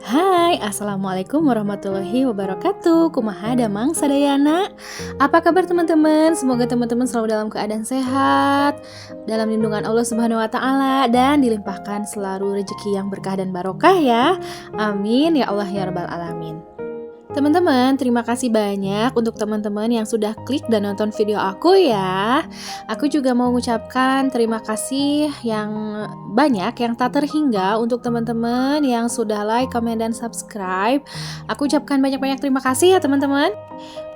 Hai, Assalamualaikum warahmatullahi wabarakatuh. Kumaha damang sadayana. Apa kabar teman-teman? Semoga teman-teman selalu dalam keadaan sehat, dalam lindungan Allah Subhanahu wa taala, dan dilimpahkan selalu rezeki yang berkah dan barokah ya. Amin ya Allah ya rabbal alamin. Teman-teman, terima kasih banyak untuk teman-teman yang sudah klik dan nonton video aku ya. Aku juga mau mengucapkan terima kasih yang banyak, yang tak terhingga untuk teman-teman yang sudah like, komen, dan subscribe. Aku ucapkan banyak-banyak terima kasih ya teman-teman.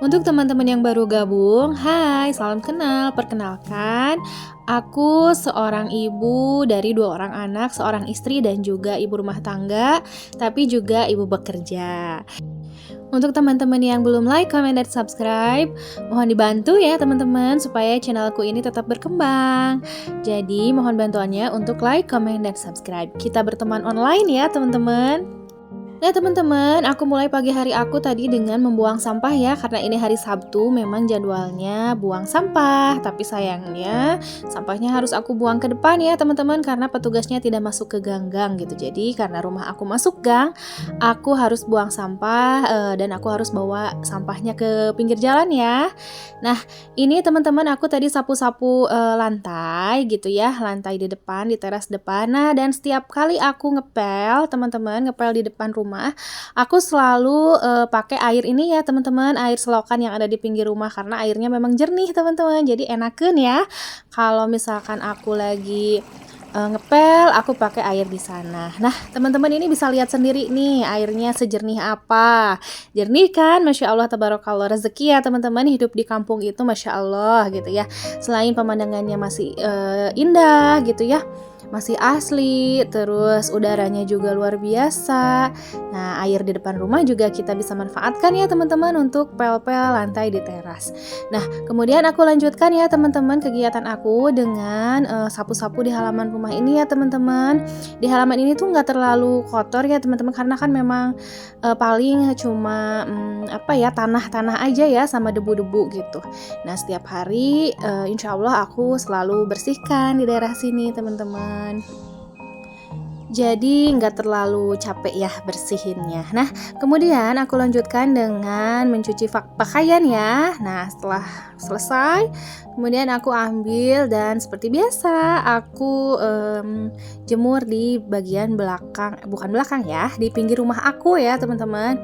Untuk teman-teman yang baru gabung, hai, salam kenal, perkenalkan. Aku seorang ibu dari 2 orang anak, seorang istri dan juga ibu rumah tangga, tapi juga ibu bekerja. Untuk teman-teman yang belum like, comment, dan subscribe, mohon dibantu ya teman-teman supaya channelku ini tetap berkembang. Jadi mohon bantuannya untuk like, comment, dan subscribe. Kita berteman online ya teman-teman. Nah teman-teman, aku mulai pagi hari aku tadi dengan membuang sampah ya. Karena ini hari Sabtu, memang jadwalnya buang sampah. Tapi sayangnya sampahnya harus aku buang ke depan ya teman-teman, karena petugasnya tidak masuk ke gang-gang gitu. Jadi karena rumah aku masuk gang, aku harus buang sampah dan aku harus bawa sampahnya ke pinggir jalan ya. Nah ini teman-teman, aku tadi sapu-sapu lantai gitu ya, lantai di depan, di teras depan. Nah dan setiap kali aku ngepel teman-teman, ngepel di depan rumah, aku selalu pakai air ini ya teman-teman, air selokan yang ada di pinggir rumah, karena airnya memang jernih teman-teman, jadi enakeun ya. Kalau misalkan aku lagi ngepel, aku pakai air di sana. Nah teman-teman, ini bisa lihat sendiri nih airnya sejernih apa. Jernih kan, masya Allah tabarakallah, rezeki ya teman-teman, hidup di kampung itu masya Allah gitu ya. Selain pemandangannya masih indah gitu ya, masih asli, terus udaranya juga luar biasa. Nah, air di depan rumah juga kita bisa manfaatkan ya teman-teman untuk pel-pel lantai di teras. Nah, kemudian aku lanjutkan ya teman-teman kegiatan aku dengan sapu-sapu di halaman rumah ini ya teman-teman. Di halaman ini tuh nggak terlalu kotor ya teman-teman, karena kan memang paling cuma tanah-tanah aja ya sama debu-debu gitu. Nah, setiap hari insya Allah aku selalu bersihkan di daerah sini teman-teman. Jadi nggak terlalu capek ya bersihinnya. Nah kemudian aku lanjutkan dengan mencuci pakaian ya. Nah setelah selesai, kemudian aku ambil dan seperti biasa aku jemur di bagian belakang, bukan belakang ya, di pinggir rumah aku ya teman-teman.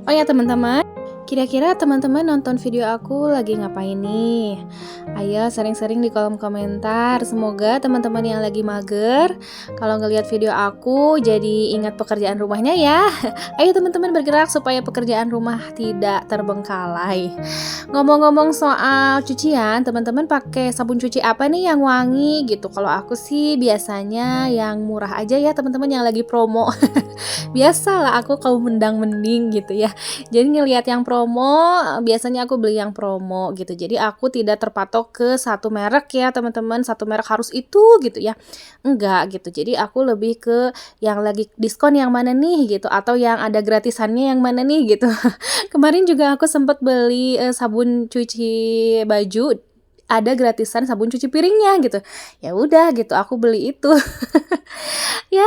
Oh ya teman-teman, kira-kira teman-teman nonton video aku lagi ngapain nih? Ayo sering-sering di kolom komentar. Semoga teman-teman yang lagi mager, kalau ngelihat video aku jadi ingat pekerjaan rumahnya ya. Ayo teman-teman bergerak supaya pekerjaan rumah tidak terbengkalai. Ngomong-ngomong soal cucian, teman-teman pakai sabun cuci apa nih yang wangi gitu? Kalau aku sih biasanya yang murah aja ya teman-teman, yang lagi promo. Biasalah aku kaum mendang-mending gitu ya. Jadi ngelihat yang promo, biasanya aku beli yang promo gitu. Jadi aku tidak terpatok ke satu merek ya teman-teman, satu merek harus itu gitu ya. Enggak gitu. Jadi aku lebih ke yang lagi diskon yang mana nih gitu, atau yang ada gratisannya yang mana nih gitu. Kemarin juga aku sempat beli sabun cuci baju, ada gratisan sabun cuci piringnya gitu. Ya udah gitu, aku beli itu. Ya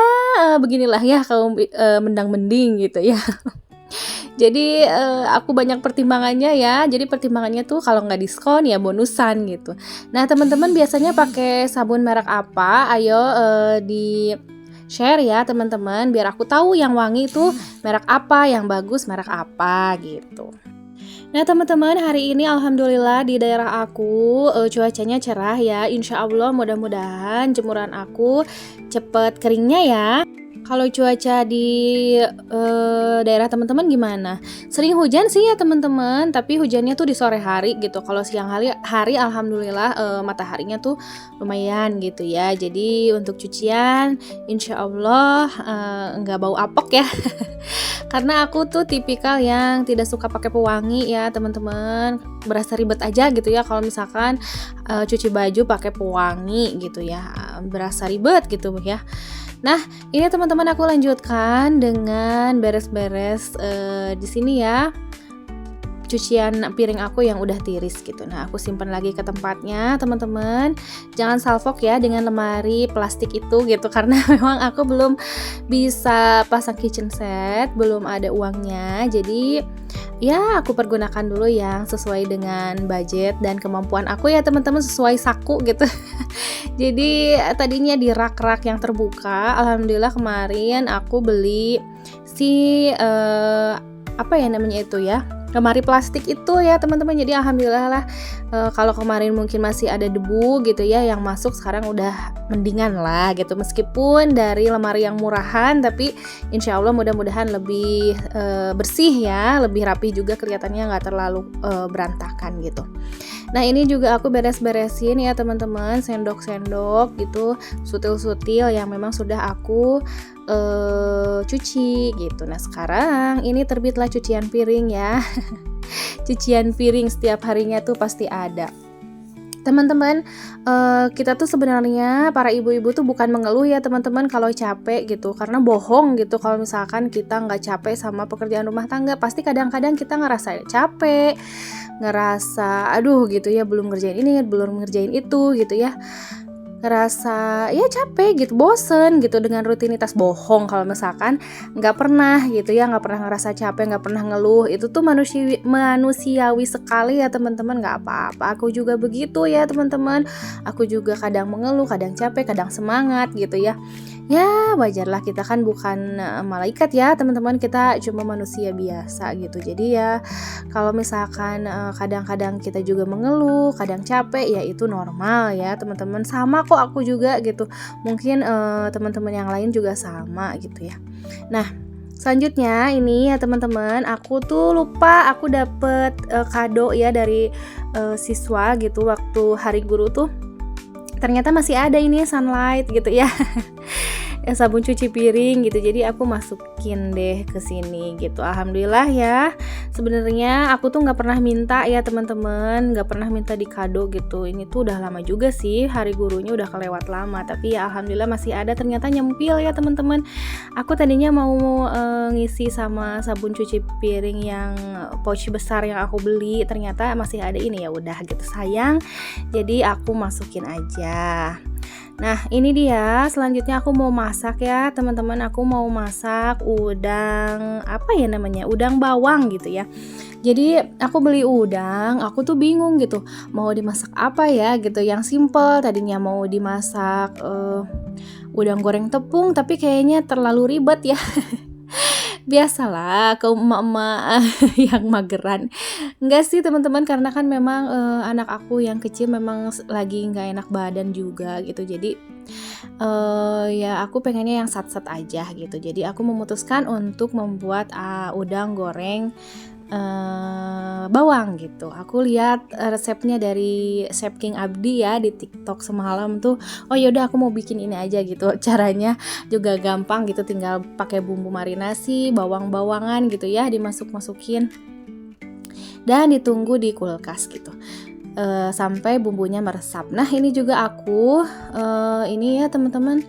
beginilah ya kaum mendang-mending gitu ya. Jadi aku banyak pertimbangannya ya. Jadi pertimbangannya tuh kalau nggak diskon ya bonusan gitu. Nah teman-teman biasanya pakai sabun merek apa? Ayo di share ya teman-teman, biar aku tahu yang wangi itu merek apa, yang bagus merek apa gitu. Nah teman-teman, hari ini alhamdulillah di daerah aku cuacanya cerah ya. Insya Allah mudah-mudahan jemuran aku cepet keringnya ya. Kalau cuaca di daerah teman-teman gimana? Sering hujan sih ya teman-teman, tapi hujannya tuh di sore hari gitu. Kalau siang hari alhamdulillah mataharinya tuh lumayan gitu ya. Jadi untuk cucian insya Allah nggak bau apek ya. Karena aku tuh tipikal yang tidak suka pakai pewangi ya teman-teman. Berasa ribet aja gitu ya kalau misalkan cuci baju pakai pewangi gitu ya. Berasa ribet gitu ya. Nah, ini teman-teman aku lanjutkan dengan beres-beres di sini ya. cucian piring aku yang udah tiris gitu. Nah, aku simpan lagi ke tempatnya, teman-teman. Jangan salfok ya dengan lemari plastik itu gitu, karena memang aku belum bisa pasang kitchen set, belum ada uangnya. Jadi ya aku pergunakan dulu yang sesuai dengan budget dan kemampuan aku ya teman-teman, sesuai saku gitu. Jadi tadinya di rak-rak yang terbuka, alhamdulillah kemarin aku beli si apa ya namanya itu ya, lemari plastik itu ya teman-teman. Jadi alhamdulillah lah, kalau kemarin mungkin masih ada debu gitu ya yang masuk, sekarang udah mendingan lah gitu. Meskipun dari lemari yang murahan, tapi insya Allah mudah-mudahan lebih bersih ya, lebih rapi juga kelihatannya, nggak terlalu berantakan gitu. Nah ini juga aku beres-beresin ya teman-teman, sendok-sendok gitu, sutil-sutil yang memang sudah aku cuci gitu. Nah sekarang ini terbitlah cucian piring ya. Cucian piring setiap harinya tuh pasti ada. Teman-teman, kita tuh sebenarnya para ibu-ibu tuh bukan mengeluh ya teman-teman kalau capek gitu, karena bohong gitu kalau misalkan kita nggak capek sama pekerjaan rumah tangga. Pasti kadang-kadang kita ngerasa capek, ngerasa aduh gitu ya, belum ngerjain ini, belum ngerjain itu gitu ya, ngerasa ya capek gitu, bosen gitu dengan rutinitas. Bohong kalau misalkan nggak pernah gitu ya, nggak pernah ngerasa capek, nggak pernah ngeluh. Itu tuh manusiawi sekali ya teman-teman. Nggak apa-apa, aku juga begitu ya teman-teman. Aku juga kadang mengeluh, kadang capek, kadang semangat gitu ya. Ya wajarlah, kita kan bukan malaikat ya teman-teman, kita cuma manusia biasa gitu. Jadi ya kalau misalkan kadang-kadang kita juga mengeluh, kadang capek, ya itu normal ya teman-teman. Sama kok aku juga gitu, mungkin teman-teman yang lain juga sama gitu ya. Nah selanjutnya ini ya teman-teman, aku tuh lupa aku dapet kado ya dari siswa gitu waktu hari guru tuh. Ternyata masih ada ini Sunlight gitu ya. Sabun cuci piring gitu. Jadi aku masukin deh ke sini gitu. Alhamdulillah ya. Sebenarnya aku tuh nggak pernah minta ya teman-teman, nggak pernah minta di kado gitu. Ini tuh udah lama juga sih, hari gurunya udah kelewat lama. Tapi ya alhamdulillah masih ada, ternyata nyempil ya teman-teman. Aku tadinya mau ngisi sama sabun cuci piring yang pouch besar yang aku beli, ternyata masih ada ini, ya udah gitu sayang. Jadi aku masukin aja. Nah ini dia, selanjutnya aku mau masak ya teman-teman. Aku mau masak udang, apa ya namanya, udang bawang gitu ya. Jadi aku beli udang, aku tuh bingung gitu, mau dimasak apa ya gitu, yang simple. Tadinya mau dimasak udang goreng tepung, tapi kayaknya terlalu ribet ya. Biasalah kaum emak-emak yang mageran. Enggak sih teman-teman, karena kan memang anak aku yang kecil memang lagi nggak enak badan juga gitu. Jadi ya aku pengennya yang sat-sat aja gitu. Jadi aku memutuskan untuk membuat udang goreng bawang gitu. Aku lihat resepnya dari Chef King Abdi ya di TikTok semalam tuh. Oh yaudah aku mau bikin ini aja gitu. Caranya juga gampang gitu, tinggal pakai bumbu marinasi, bawang-bawangan gitu ya, dimasuk-masukin dan ditunggu di kulkas gitu sampai bumbunya meresap. Nah ini juga aku ini ya teman-teman,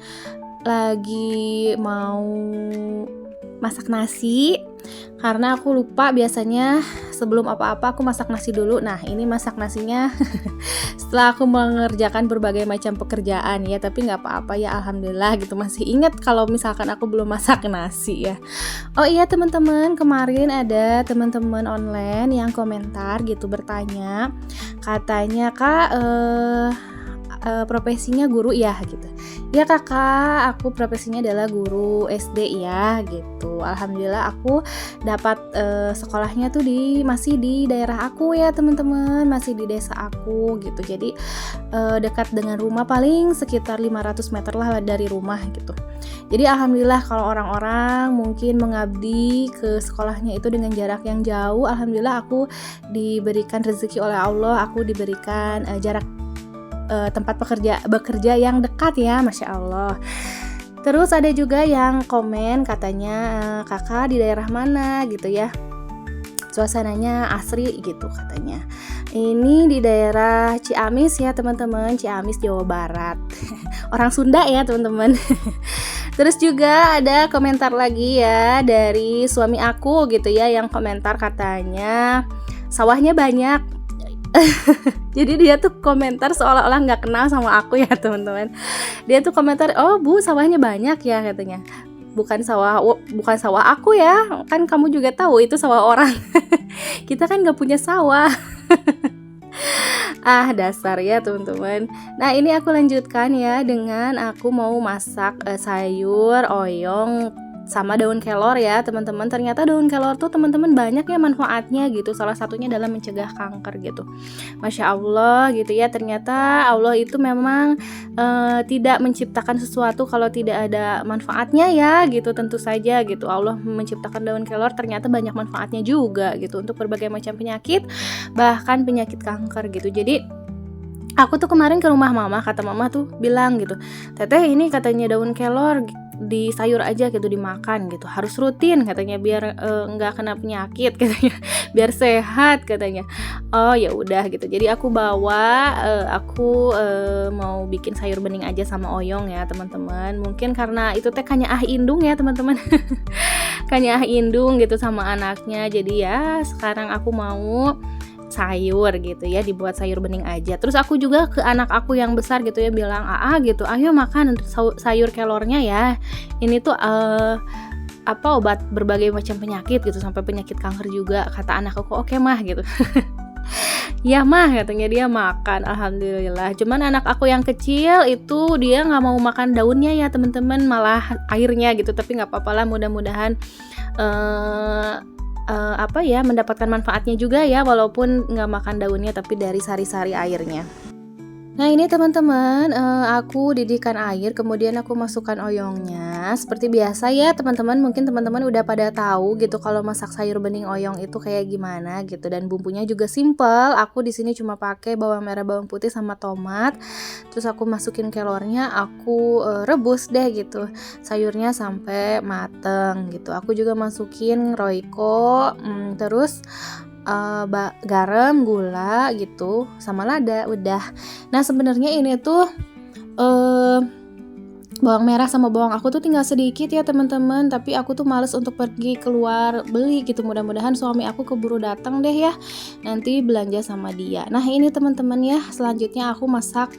lagi mau masak nasi, karena aku lupa biasanya sebelum apa-apa aku masak nasi dulu. Nah ini masak nasinya setelah aku mengerjakan berbagai macam pekerjaan ya, tapi nggak apa-apa ya, alhamdulillah gitu, masih ingat kalau misalkan aku belum masak nasi ya. Oh iya teman-teman, kemarin ada teman-teman online yang komentar gitu, bertanya, katanya kak profesinya guru ya gitu. Ya kakak, aku profesinya adalah guru SD ya gitu. Alhamdulillah aku dapat sekolahnya tuh masih di daerah aku ya teman-teman, masih di desa aku gitu. Jadi dekat dengan rumah, paling sekitar 500 meter lah dari rumah gitu. Jadi alhamdulillah kalau orang-orang mungkin mengabdi ke sekolahnya itu dengan jarak yang jauh, alhamdulillah aku diberikan rezeki oleh Allah, aku diberikan jarak tempat bekerja yang dekat ya, Masya Allah. Terus ada juga yang komen katanya, kakak di daerah mana gitu ya, suasananya asri gitu katanya. Ini di daerah Ciamis ya teman-teman, Ciamis Jawa Barat. Orang Sunda ya teman-teman. Terus juga ada komentar lagi ya dari suami aku gitu ya, yang komentar katanya, sawahnya banyak. Jadi dia tuh komentar seolah-olah nggak kenal sama aku ya teman-teman. Dia tuh komentar, oh Bu sawahnya banyak ya katanya. Bukan sawah aku ya, kan kamu juga tahu itu sawah orang. Kita kan nggak punya sawah. Dasar ya teman-teman. Nah ini aku lanjutkan ya dengan aku mau masak sayur oyong sama daun kelor ya teman-teman. Ternyata daun kelor tuh teman-teman banyak ya manfaatnya gitu. Salah satunya dalam mencegah kanker gitu. Masya Allah gitu ya. Ternyata Allah itu memang tidak menciptakan sesuatu kalau tidak ada manfaatnya ya gitu. Tentu saja gitu. Allah menciptakan daun kelor ternyata banyak manfaatnya juga gitu untuk berbagai macam penyakit, bahkan penyakit kanker gitu. Jadi aku tuh kemarin ke rumah mama, kata mama tuh bilang gitu, Teteh ini katanya daun kelor di sayur aja gitu dimakan gitu, harus rutin katanya biar nggak kena penyakit katanya, biar sehat katanya. Oh ya udah gitu. Jadi aku bawa aku mau bikin sayur bening aja sama oyong ya teman-teman. Mungkin karena itu teh kanya indung ya teman-teman. Kanya indung gitu sama anaknya. Jadi ya sekarang aku mau sayur gitu ya, dibuat sayur bening aja. Terus aku juga ke anak aku yang besar gitu ya bilang, gitu, ayo makan sayur kelornya ya. Ini tuh obat berbagai macam penyakit gitu, sampai penyakit kanker juga. Kata anak aku, oke mah gitu. Ya mah katanya, dia makan, alhamdulillah. Cuman anak aku yang kecil itu dia nggak mau makan daunnya ya teman-teman, malah airnya gitu. Tapi nggak apa-apa lah, mudah-mudahan mendapatkan manfaatnya juga ya, walaupun nggak makan daunnya tapi dari sari-sari airnya. Nah ini teman-teman, aku didihkan air, kemudian aku masukkan oyongnya. Seperti biasa ya teman-teman, mungkin teman-teman udah pada tahu gitu kalau masak sayur bening oyong itu kayak gimana gitu. Dan bumbunya juga simple. Aku di sini cuma pakai bawang merah, bawang putih sama tomat. Terus aku masukin kelornya, aku rebus deh gitu sayurnya sampai mateng gitu. Aku juga masukin royco, terus garam, gula gitu, sama lada, udah. Nah sebenarnya ini tuh bawang merah sama bawang aku tuh tinggal sedikit ya teman-teman, tapi aku tuh males untuk pergi keluar beli gitu. Mudah-mudahan suami aku keburu datang deh ya, nanti belanja sama dia. Nah ini teman-teman ya, selanjutnya aku masak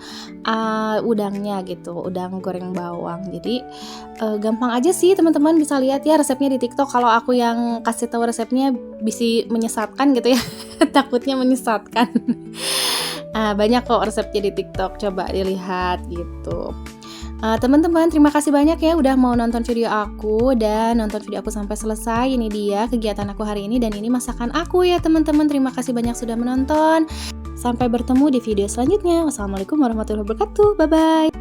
udangnya gitu, udang goreng bawang. Jadi gampang aja sih teman-teman, bisa lihat ya resepnya di TikTok. Kalau aku yang kasih tahu resepnya bisa menyesatkan gitu ya. Takutnya menyesatkan. Banyak kok resepnya di TikTok, coba dilihat gitu. Teman-teman, terima kasih banyak ya udah mau nonton video aku dan nonton video aku sampai selesai. Ini dia kegiatan aku hari ini dan ini masakan aku ya teman-teman. Terima kasih banyak sudah menonton. Sampai bertemu di video selanjutnya. Wassalamualaikum warahmatullahi wabarakatuh. Bye bye.